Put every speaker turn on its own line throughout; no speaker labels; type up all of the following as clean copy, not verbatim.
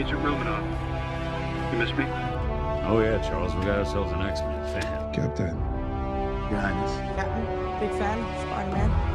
Agent Romanoff. You miss me?
Oh yeah, Charles, we got ourselves an X-Men fan.
Captain.
Your Highness.
Captain, big fan, Spider-Man.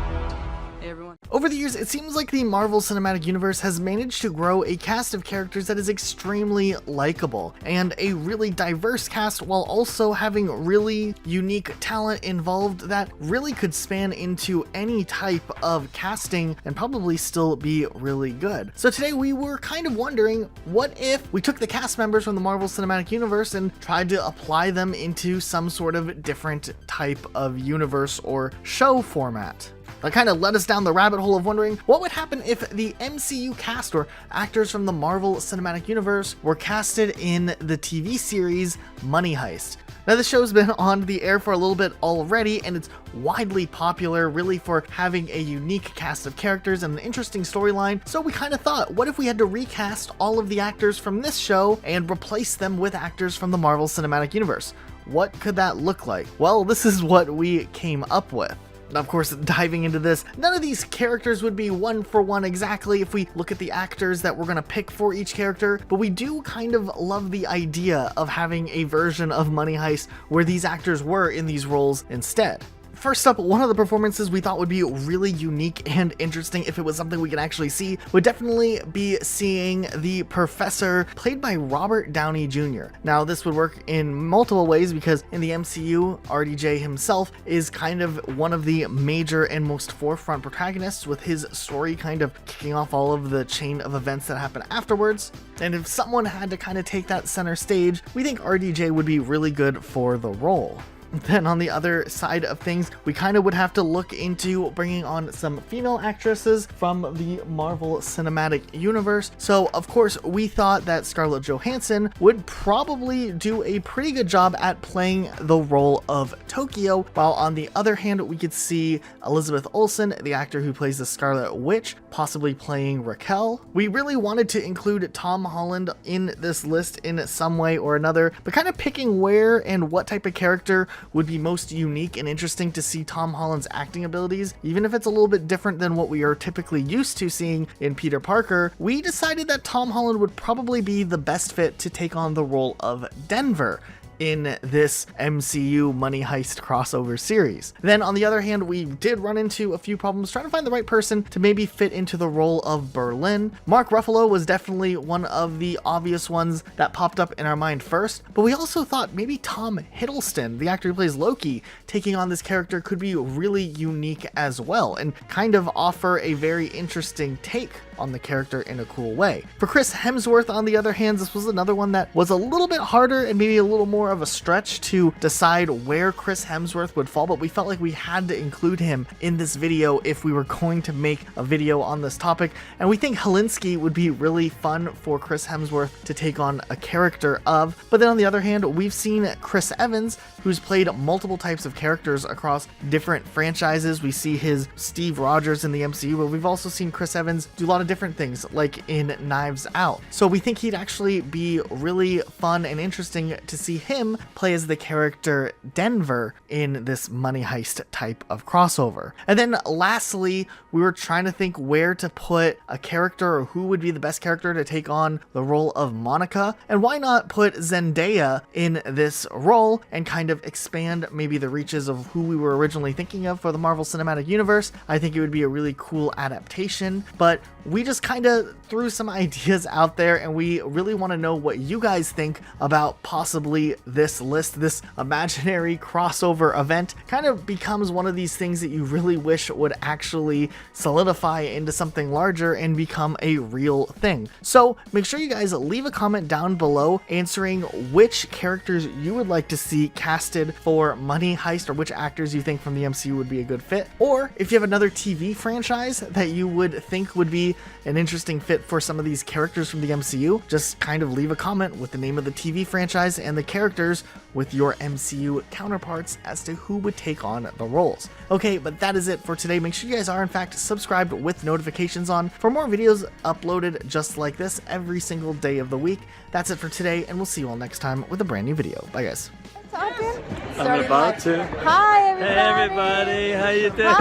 Hey everyone.
Over the years, it seems like the Marvel Cinematic Universe has managed to grow a cast of characters that is extremely likable, and a really diverse cast while also having really unique talent involved that really could span into any type of casting and probably still be really good. So today we were kind of wondering, what if we took the cast members from the Marvel Cinematic Universe and tried to apply them into some sort of different type of universe or show format? That kind of led us down the rabbit hole of wondering what would happen if the MCU cast or actors from the Marvel Cinematic Universe were casted in the TV series Money Heist. Now, this show's been on the air for a little bit already, and it's widely popular really for having a unique cast of characters and an interesting storyline. So we kind of thought, what if we had to recast all of the actors from this show and replace them with actors from the Marvel Cinematic Universe? What could that look like? Well, this is what we came up with. Now, of course, diving into this, none of these characters would be one for one exactly if we look at the actors that we're going to pick for each character, but we do kind of love the idea of having a version of Money Heist where these actors were in these roles instead. First up, one of the performances we thought would be really unique and interesting if it was something we could actually see would definitely be seeing the Professor played by Robert Downey Jr. Now, this would work in multiple ways because in the MCU, RDJ himself is kind of one of the major and most forefront protagonists, with his story kind of kicking off all of the chain of events that happen afterwards. And if someone had to kind of take that center stage, we think RDJ would be really good for the role. Then on the other side of things, we kind of would have to look into bringing on some female actresses from the Marvel Cinematic Universe. So of course, we thought that Scarlett Johansson would probably do a pretty good job at playing the role of Tokyo, while on the other hand, we could see Elizabeth Olsen, the actor who plays the Scarlet Witch, possibly playing Raquel. We really wanted to include Tom Holland in this list in some way or another, but kind of picking where and what type of character would be most unique and interesting to see Tom Holland's acting abilities, even if it's a little bit different than what we are typically used to seeing in Peter Parker. We decided that Tom Holland would probably be the best fit to take on the role of Denver in this MCU Money Heist crossover series. Then on the other hand, we did run into a few problems trying to find the right person to maybe fit into the role of Berlin. Mark Ruffalo was definitely one of the obvious ones that popped up in our mind first, but we also thought maybe Tom Hiddleston, the actor who plays Loki, taking on this character could be really unique as well and kind of offer a very interesting take on the character in a cool way. For Chris Hemsworth, on the other hand, this was another one that was a little bit harder and maybe a little more of a stretch to decide where Chris Hemsworth would fall, but we felt like we had to include him in this video if we were going to make a video on this topic, and we think Helinski would be really fun for Chris Hemsworth to take on a character of. But then on the other hand, we've seen Chris Evans, who's played multiple types of characters across different franchises. We see his Steve Rogers in the MCU, but we've also seen Chris Evans do a lot of different things, like in Knives Out. So we think he'd actually be really fun and interesting to see him play as the character Denver in this Money Heist type of crossover. And then lastly, we were trying to think where to put a character or who would be the best character to take on the role of Monica, and why not put Zendaya in this role and kind of expand maybe the reaches of who we were originally thinking of for the Marvel Cinematic Universe. I think it would be a really cool adaptation, but we just kind of threw some ideas out there, and we really want to know what you guys think about possibly this list. This imaginary crossover event kind of becomes one of these things that you really wish would actually solidify into something larger and become a real thing. So make sure you guys leave a comment down below answering which characters you would like to see casted for Money Heist, or which actors you think from the MCU would be a good fit, or if you have another TV franchise that you would think would be an interesting fit for some of these characters from the MCU, just kind of leave a comment with the name of the TV franchise and the characters with your MCU counterparts as to who would take on the roles. Okay, but that is it for today. Make sure you guys are in fact subscribed with notifications on for more videos uploaded just like this every single day of the week. That's it for today, and we'll see you all next time with a brand new video. Bye guys.
Talking?
I'm about to.
Hi everybody.
Hey everybody, how you doing?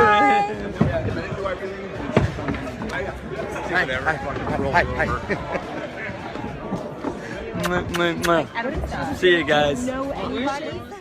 Hi.
Hi.
See you guys.